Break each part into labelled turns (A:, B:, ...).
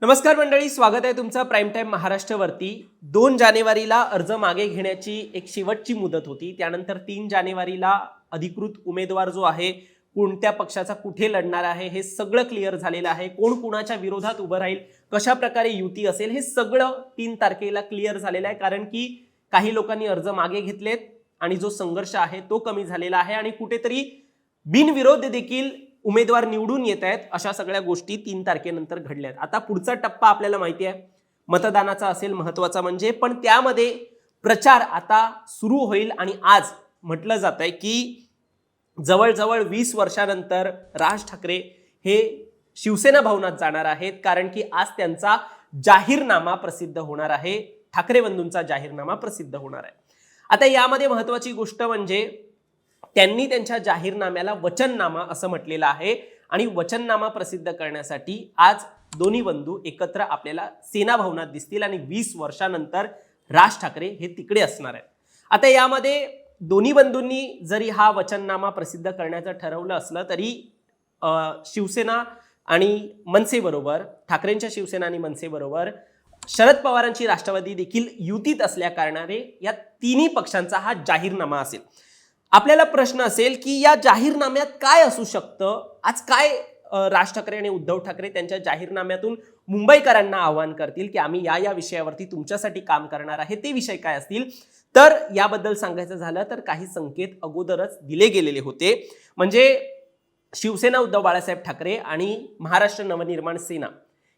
A: नमस्कार मंडळी, स्वागत आहे तुमचं प्राईम टाइम महाराष्ट्रवरती। 2 जानेवारीला अर्ज मागे घेण्याची एक शेवटची मुदत होती। त्यानंतर 3 जानेवारीला अधिकृत उमेदवार जो आहे, कोणत्या पक्षाचा कुठे लढणार आहे हे सगळं क्लिअर झालेलं आहे। कोण कुणाच्या विरोधात उभं राहील, कशा प्रकारे युती असेल हे सगळं 3 तारखेला क्लिअर झालेलं आहे। कारण की काही लोकांनी अर्ज मागे घेतलेत आणि जो संघर्ष आहे तो कमी झालेला आहे आणि कुठेतरी बिनविरोध देखील उमेदवार निवडून येत आहेत। अशा सगळ्या गोष्टी 3 तारखेनंतर घडल्यात। आता पुढचा टप्पा आपल्याला माहिती आहे मतदानाचा असेल, महत्त्वाचा म्हणजे, पण त्यामध्ये प्रचार आता सुरू होईल आणि आज म्हटलं जात आहे की जवळजवळ 20 वर्षानंतर राज ठाकरे हे शिवसेना भवनात जाणार आहेत, कारण की आज त्यांचा जाहीरनामा प्रसिद्ध होणार आहे। ठाकरे बंधूंचा जाहीरनामा प्रसिद्ध होणार आहे। आता यामध्ये महत्त्वाची गोष्ट म्हणजे त्यांनी त्यांच्या जाहीरनाम्याला वचननामा असं म्हटलेलं आहे आणि वचननामा प्रसिद्ध करण्यासाठी आज दोन्ही बंधू एकत्र आपल्याला सेना भवनात दिसतील आणि 20 वर्षानंतर राज ठाकरे हे तिकडे असणार आहेत। आता यामध्ये दोन्ही बंधूंनी जरी हा वचननामा प्रसिद्ध करण्याचं ठरवलं असलं तरी शिवसेना आणि मनसे बरोबर, ठाकरेंच्या शिवसेना आणि मनसे बरोबर शरद पवारांची राष्ट्रवादी देखील युतीत असल्या कारणाने या तिन्ही पक्षांचा हा जाहीरनामा असेल। आपल्याला प्रश्न असेल की या जाहीरनाम्यात काय असू शकतं, आज काय राज ठाकरे आणि उद्धव ठाकरे त्यांच्या जाहीरनाम्यातून मुंबईकरांना आवाहन करतील की आम्ही या विषयावरती तुमच्यासाठी काम करणार आहे, ते विषय काय असतील। तर याबद्दल सांगायचं झालं तर काही संकेत अगोदरच दिले गेलेले होते। म्हणजे शिवसेना उद्धव बाळासाहेब ठाकरे आणि महाराष्ट्र नवनिर्माण सेना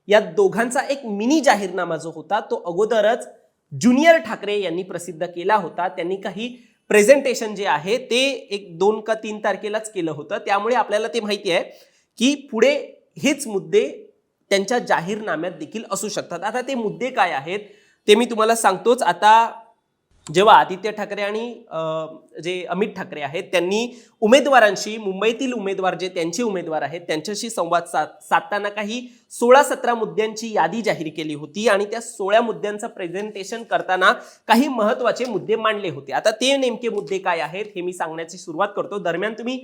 A: या दोघांचा एक मिनी जाहीरनामा जो होता तो अगोदरच ज्युनियर ठाकरे यांनी प्रसिद्ध केला होता। त्यांनी काही प्रेझेंटेशन जे आहे ते एक 2 का 3 तारखेलाच केलं होतं। त्यामुळे आपल्याला ते माहिती आहे की पुढे हेच मुद्दे त्यांच्या जाहीरनाम्यात देखील असू शकतात। आता ते मुद्दे काय आहेत ते मी तुम्हाला सांगतोच। आता जेव्हा आदित्य ठाकरे आणि जे अमित ठाकरे आहेत त्यांनी उमेदवारांशी, मुंबईतील उमेदवार जे त्यांचे उमेदवार आहेत त्यांच्याशी संवाद साधताना काही 16-17 मुद्द्यांची यादी जाहीर केली होती आणि त्या 16 मुद्द्यांचं प्रेझेंटेशन करताना काही महत्त्वाचे मुद्दे मांडले होते। आता ते नेमके मुद्दे काय आहेत हे मी सांगण्याची सुरुवात करतो। दरम्यान तुम्ही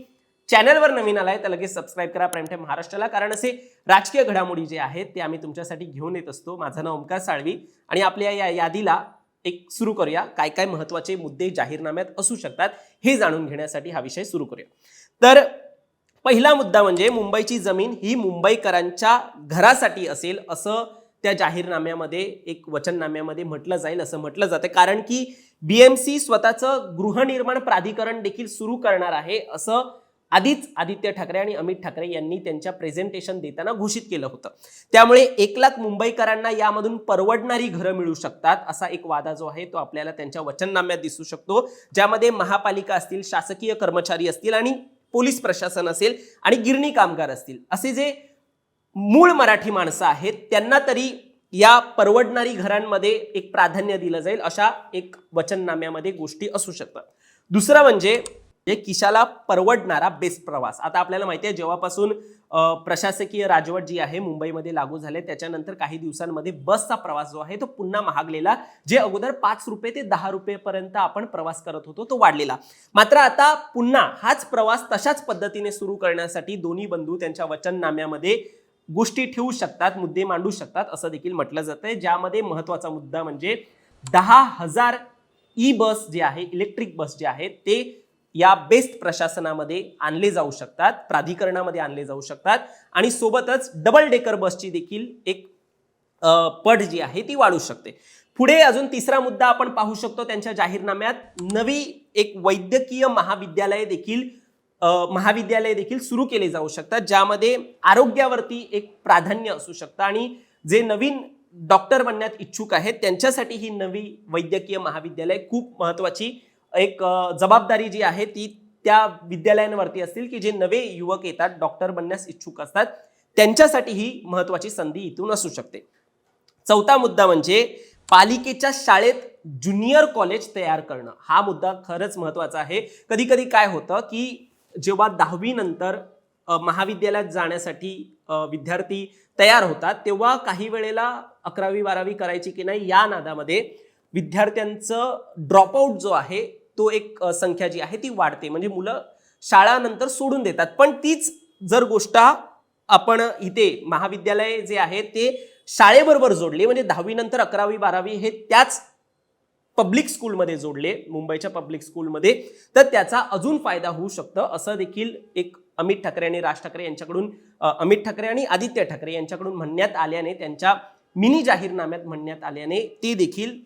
A: चॅनलवर नवीन आलाय तर लगेच सबस्क्राईब करा प्राईम टाइम महाराष्ट्राला, कारण असे राजकीय घडामोडी जे आहेत ते आम्ही तुमच्यासाठी घेऊन येत असतो। माझं नाव ओमकार साळवी आणि आपल्या या यादीला एक सुरू करूया, काय काय महत्त्वाचे मुद्दे जाहीरनाम्यात असू शकतात हे जाणून घेण्यासाठी हा विषय सुरू करूया। तर पहिला मुद्दा म्हणजे मुंबईची जमीन ही मुंबईकरांच्या घरासाठी असेल असं त्या जाहीरनाम्यामध्ये, एक वचननाम्यामध्ये म्हटलं जाईल असं म्हटलं जातं। कारण की बीएमसी स्वतःचं गृहनिर्माण प्राधिकरण देखील सुरू करणार आहे असं आधीच आदित्य ठाकरे आणि अमित ठाकरे यांनी त्यांच्या प्रेझेंटेशन देताना घोषित केलं होतं। त्यामुळे 1 लाख मुंबईकरांना यामधून परवडणारी घरं मिळू शकतात असा एक वादा जो आहे तो आपल्याला त्यांच्या वचननाम्यात दिसू शकतो, ज्यामध्ये महापालिका असतील, शासकीय कर्मचारी असतील आणि पोलीस प्रशासन असेल आणि गिरणी कामगार असतील, असे जे मूळ मराठी माणसं आहेत त्यांना तरी या परवडणारी घरांमध्ये एक प्राधान्य दिलं जाईल अशा एक वचननाम्यामध्ये गोष्टी असू शकतात। दुसरं म्हणजे किशाला परवडणारा बेस्ट प्रवास। आता आपल्याला माहिती आहे जेव्हापासून प्रशासकीय राजवट जी आहे मुंबईमध्ये लागू झाले त्याच्यानंतर काही दिवसांमध्ये बसचा प्रवास जो आहे तो पुन्हा महागलेला। जे अगोदर 5 रुपये ते 10 रुपये पर्यंत आपण प्रवास करत होतो तो वाढलेला। मात्र आता पुन्हा हाच प्रवास तशाच पद्धतीने सुरू करण्यासाठी दोन्ही बंधू त्यांच्या वचननाम्यामध्ये गोष्टी ठेवू शकतात, मुद्दे मांडू शकतात असं देखील म्हटलं जातंय। ज्यामध्ये महत्त्वाचा मुद्दा म्हणजे 10,000 ई बस जे आहे, इलेक्ट्रिक बस जे आहेत ते या बेस्ट प्रशासनामध्ये आणले जाऊ शकतात, प्राधिकरणामध्ये आणले जाऊ शकतात आणि सोबतच डबल डेकर बसची देखील एक पट जी आहे ती वाढू शकते। पुढे अजून तिसरा मुद्दा आपण पाहू शकतो त्यांच्या जाहीरनाम्यात, नवी एक वैद्यकीय महाविद्यालय देखील सुरू केले जाऊ शकतात, ज्यामध्ये आरोग्यावरती एक प्राधान्य असू शकतं आणि जे नवीन डॉक्टर बनण्यात इच्छुक आहेत त्यांच्यासाठी ही नवी वैद्यकीय महाविद्यालय खूप महत्त्वाची एक जबाबदारी जी आहे ती त्या विद्यालयांवरती असतील की जे नवे युवक येतात, डॉक्टर बनण्यास इच्छुक असतात, त्यांच्यासाठी ही महत्त्वाची संधी इथून असू शकते। चौथा मुद्दा म्हणजे पालिकेच्या शाळेत ज्युनियर कॉलेज तयार करणं। हा मुद्दा खरंच महत्त्वाचा आहे। कधी कधी काय होतं की जेव्हा 10वी नंतर महाविद्यालयात जाण्यासाठी विद्यार्थी तयार होतात तेव्हा काही वेळेला 11वी 12वी करायची की नाही या नादामध्ये विद्यार्थ्यांचं ड्रॉपआउट जो आहे तो एक संख्या जी आहे ती वाढते, म्हणजे मुलं शाळा नंतर सोडून देतात। पण तीच जर गोष्ट आपण इथे महाविद्यालय जे आहे ते शाळेबरोबर जोडले, म्हणजे 10वी नंतर 11वी 12वी हे त्याच पब्लिक स्कूलमध्ये जोडले, मुंबईच्या पब्लिक स्कूलमध्ये, तर त्याचा अजून फायदा होऊ शकतं असं देखील एक अमित ठाकरे आणि राज ठाकरे यांच्याकडून, अमित ठाकरे आणि आदित्य ठाकरे यांच्याकडून म्हणण्यात आल्याने, त्यांच्या मिनी जाहीरनाम्यात म्हणण्यात आल्याने ते देखील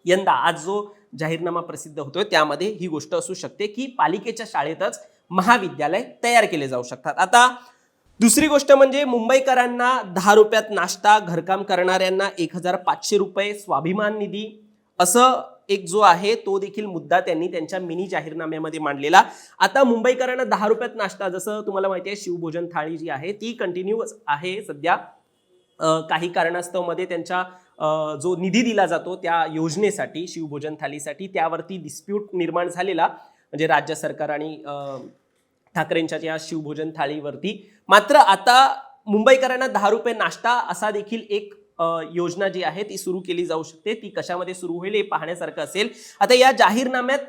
A: यंदा आज जो जाहीरनामा प्रसिद्ध होतोय त्यामध्ये ही गोष्ट असू शकते की पालिकेच्या शाळेतच महाविद्यालय तयार केले जाऊ शकतात. आता दुसरी गोष्ट म्हणजे मुंबईकरांना 10 रुपयात नाश्ता, घरकाम करणाऱ्यांना 1500 रुपये स्वाभिमान निधी, असं एक जो आहे तो देखील मुद्दा त्यांनी त्यांच्या मिनी जाहीरनाम्यामध्ये मांडलेला. आता मुंबईकरांना 10 रुपयात नाश्ता, जसं तुम्हाला माहिती आहे शिवभोजन थाळी जी आहे ती कंटिन्यूअस आहे सध्या. काही कारणास्तव मध्ये त्यांच्या जो निधी दिला जातो त्या योजनेसाठी, शिवभोजन थालीसाठी, त्यावरती डिस्प्यूट निर्माण झालेला, म्हणजे राज्य सरकार आणि ठाकरेंच्या या शिवभोजन थाळीवरती. मात्र आता मुंबईकरांना 10 रुपये नाश्ता असा देखील एक योजना जी आहे ती सुरू केली जाऊ शकते. ती कशामध्ये सुरू होईल हे पाहण्यासारखं असेल. आता या जाहीरनाम्यात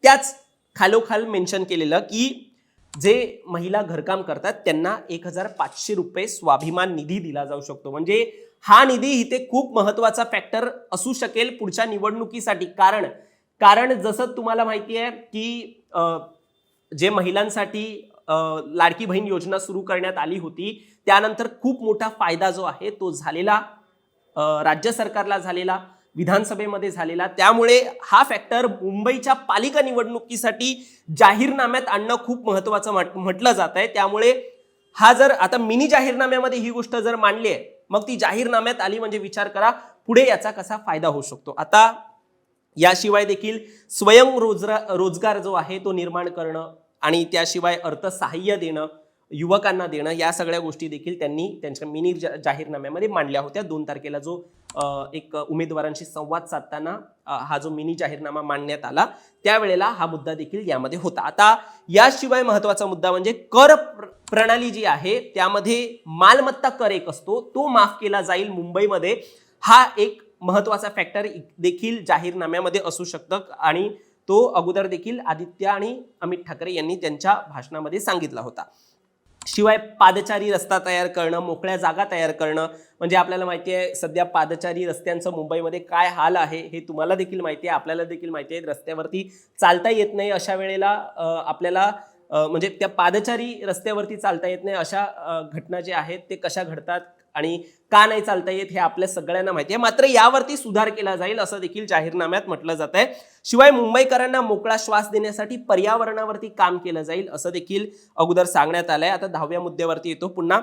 A: त्याच खालोखाल मेन्शन केलेलं की जे महिला घरकाम करतात त्यांना 1500 रुपये स्वाभिमान निधी दिला जाऊ शकतो. म्हणजे हा निधी इथे खूप महत्वाचा फॅक्टर असू शकेल पुढच्या निवडणुकीसाठी. कारण जसं तुम्हाला माहिती आहे की जे महिलांसाठी लाडकी बहीण योजना सुरू करण्यात आली होती त्यानंतर खूप मोठा फायदा जो आहे तो झालेला, राज्य सरकारला झालेला, विधानसभेमध्ये झालेला. त्यामुळे हा फॅक्टर मुंबईच्या पालिका निवडणुकीसाठी जाहीरनाम्यात आणणं खूप महत्वाचं म्हटलं जात आहे. त्यामुळे हा जर आता मिनी जाहीरनाम्यामध्ये ही गोष्ट जर मांडली आहे, मग ती जाहीरनाम्यात आली म्हणजे विचार करा पुढे याचा कसा फायदा होऊ शकतो. आता याशिवाय देखील स्वयं रोजगार जो आहे तो निर्माण करणं आणि त्याशिवाय अर्थसहाय्य देणं, युवकांना देणं, या सगळ्या गोष्टी देखील त्यांनी त्यांच्या मिनी जाहीरनाम्यामध्ये मांडल्या होत्या. 2 तारखेला जो एक उमेदवारांशी संवाद साधताना हा जो मिनी जाहीरनामा मांडण्यात आला त्यावेळेला हा मुद्दा देखील यामध्ये होता. आता याशिवाय महत्वाचा मुद्दा म्हणजे कर प्रणाली जी आहे त्यामध्ये मालमत्ता कर एक असतो तो माफ केला जाईल मुंबईमध्ये. हा एक महत्वाचा फॅक्टर देखील जाहीरनाम्यामध्ये असू शकतं आणि तो अगोदर देखील आदित्य आणि अमित ठाकरे यांनी त्यांच्या भाषणामध्ये सांगितला होता. शिवाय पादचारी रस्ता तयार करणं, मोकळ्या जागा तयार करणं, म्हणजे आपल्याला माहिती आहे सध्या पादचारी रस्त्यांचं मुंबईमध्ये काय हाल आहे हे तुम्हाला देखील माहिती आहे, आपल्याला देखील माहिती आहे. रस्त्यावरती चालता येत नाही अशा वेळेला आपल्याला म्हणजे त्या पादचारी रस्त्यावरती चालता येत नाही अशा घटना ज्या आहेत ते कशा घडतात आणि का नाही चालता येत हे आपल्या सगळ्यांना माहिती आहे. मात्र यावरती सुधार केला जाईल असं देखील जाहीरनाम्यात म्हटलं जात आहे. शिवाय मुंबईकरांना मोकळा श्वास देण्यासाठी पर्यावरणावरती काम केलं जाईल असं देखील अगोदर सांगण्यात आलंय. आता 10व्या मुद्द्यावरती येतो पुन्हा.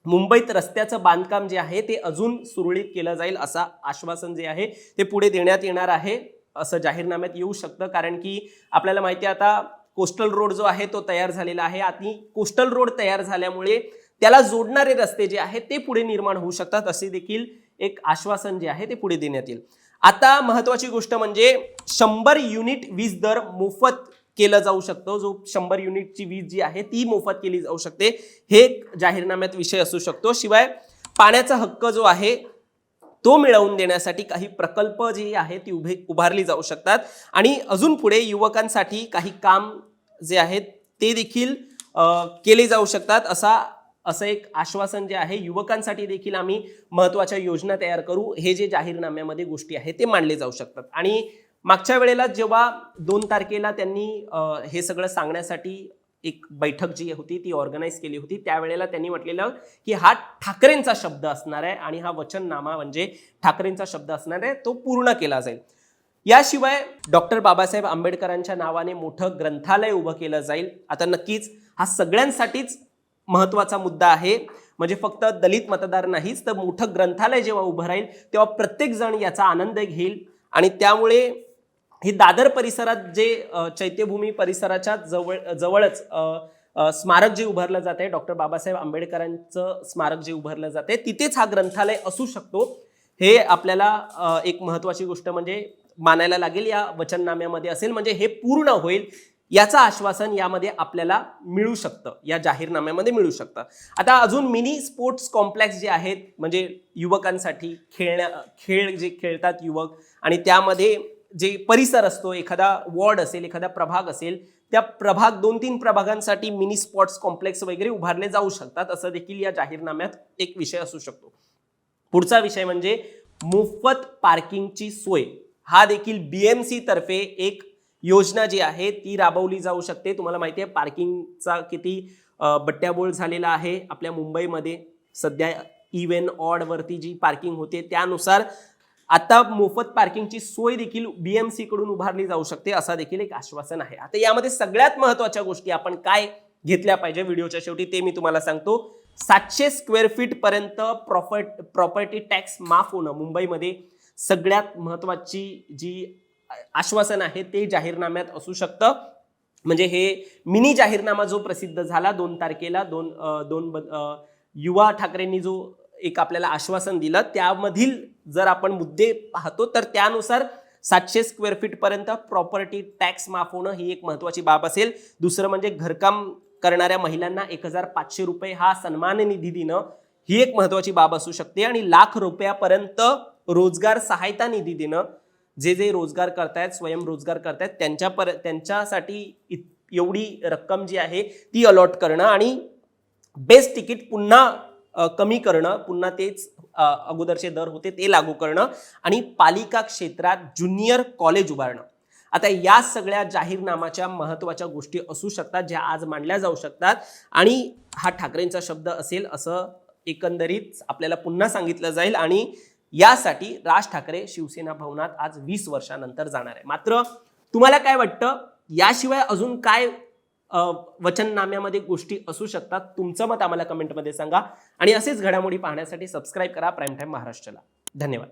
A: मुंबईत रस्त्याचं बांधकाम जे आहे ते अजून सुरळीत केलं जाईल असं आश्वासन जे आहे ते पुढे देण्यात येणार आहे असं जाहीरनाम्यात येऊ शकतं. कारण की आपल्याला माहिती आहे आता कोस्टल रोड जो आहे तो तयार झालेला आहे. आता कोस्टल रोड तयार झाल्यामुळे त्याला जोडणारे रस्ते जे आहेत ते पुढे निर्माण होऊ शकतात असे देखील एक आश्वासन जे आहे ते पुढे देण्यात येईल. आता महत्वाची गोष्ट म्हणजे 100 युनिट वीज दर मोफत केलं जाऊ शकतो. जो 100 युनिटची वीज जी आहे ती मोफत केली जाऊ शकते हे जाहीरनाम्यात विषय असू शकतो. शिवाय पाण्याचा हक्क जो आहे तो मिळवून देण्यासाठी काही प्रकल्प जे आहे ती उभारली जाऊ शकतात आणि अजून पुढे युवकांसाठी काही काम जे आहेत ते देखील केले जाऊ शकतात असं एक आश्वासन जे आहे. युवकांसाठी देखील आम्ही महत्वाच्या योजना तयार करू हे जे जाहीरनाम्यामध्ये गोष्टी आहेत ते मांडले जाऊ शकतात. आणि मागच्या वेळेला जेव्हा 2 तारखेला त्यांनी हे सगळं सांगण्यासाठी एक बैठक जी होती ती ऑर्गनाईज केली होती त्यावेळेला त्यांनी म्हटलेलं की हा ठाकरेंचा शब्द असणार आहे आणि हा वचननामा म्हणजे ठाकरेंचा शब्द असणार आहे तो पूर्ण केला जाईल. याशिवाय डॉक्टर बाबासाहेब आंबेडकरांच्या नावाने मोठं ग्रंथालय उभं केलं जाईल. आता नक्कीच हा सगळ्यांसाठीच महत्वाचा मुद्दा आहे. म्हणजे फक्त दलित मतदार नाहीच तर मोठं ग्रंथालय जेव्हा उभं राहील तेव्हा प्रत्येक जण याचा आनंद घेईल आणि त्यामुळे ही दादर परिसरात जे चैत्यभूमी परिसराच्या जवळच स्मारक जे उभारलं जात आहे डॉक्टर बाबासाहेब आंबेडकरांचं स्मारक जे उभारलं जाते तिथेच हा ग्रंथालय असू शकतो. हे आपल्याला एक महत्वाची गोष्ट म्हणजे मानायला लागेल या वचननाम्यामध्ये असेल. म्हणजे हे पूर्ण होईल याचं आश्वासन यामध्ये आपल्याला मिळू शकतं, या जाहीरनाम्यामध्ये मिळू शकतं. आता अजून मिनी स्पोर्ट्स कॉम्प्लेक्स जे आहेत म्हणजे युवकांसाठी खेळ जे खेळतात युवक आणि त्यामध्ये जे परिसर असतो एखादा वॉर्ड असेल एखादा प्रभाग असेल त्या प्रभाग 2-3 प्रभागांसाठी मिनी स्पोर्ट्स कॉम्प्लेक्स वगैरे उभारले जाऊ शकतात असं देखील या जाहीरनाम्यात एक विषय असू शकतो. पुढचा विषय म्हणजे मोफत पार्किंगची सोय. हा देखील BMC तर्फे एक योजना जी आहे ती राबवली जाऊ शकते. तुम्हाला माहिती आहे पार्किंगचा किती बट्ट्याबोळ झालेला आहे आपल्या मुंबईमध्ये. सध्या इव्हन ऑड वरती जी पार्किंग होते त्यानुसार आता मोफत पार्किंगची सोय देखील BMC कडून उभारली जाऊ शकते असं देखील एक आश्वासन आहे. आता यामध्ये सगळ्यात महत्त्वाच्या गोष्टी आपण काय घेतल्या पाहिजे व्हिडिओच्या शेवटी ते मी तुम्हाला सांगतो. 700 स्क्वेअर फीट पर्यंत प्रॉपर्टी टॅक्स माफ होणं मुंबईमध्ये सगळ्यात महत्त्वाची जी आश्वासन आहे ते जाहीरनाम्यात असू शकतं. म्हणजे हे मिनी जाहीरनामा जो प्रसिद्ध झाला 2 तारखेला युवा ठाकरेंनी जो एक आपल्याला आश्वासन दिलं त्यामधील जर आपण मुद्दे पाहतो तर त्यानुसार 700 स्क्वेअर फीट पर्यंत प्रॉपर्टी टॅक्स माफ होणं ही एक महत्त्वाची बाब असेल. दुसरं म्हणजे घरकाम करणाऱ्या महिलांना 1500 रुपये हा सन्मान निधी देणं ही एक महत्त्वाची बाब असू शकते. आणि ₹1,00,000 रोजगार सहायता निधी देणं. जे रोजगार करतायत स्वयंरोजगार करतायत त्यांच्यासाठी एवढी रक्कम जी आहे ती अलॉट करणं. आणि बेस्ट तिकीट पुन्हा कमी करणं, पुन्हा तेच अगोदरचे दर होते ते लागू करणं. आणि पालिका क्षेत्रात ज्युनियर कॉलेज उभारणं. आता या सगळ्या जाहीरनामाच्या महत्त्वाच्या गोष्टी असू शकतात ज्या आज मांडल्या जाऊ शकतात. आणि हा ठाकरेंचा शब्द असेल असं एकंदरीत आपल्याला पुन्हा सांगितलं जाईल. आणि यासाठी राज ठाकरे शिवसेना भवनात आज 20 वर्षानंतर जाणार आहे. मात्र तुम्हाला काय वाटतं, याशिवाय अजून काय वचननाम्यामध्ये गोष्टी असू शकतात? तुमचं मत आम्हाला कमेंटमध्ये सांगा. आणि असेच घडामोडी पाहण्यासाठी सबस्क्राईब करा प्राईम टाइम महाराष्ट्राला. धन्यवाद.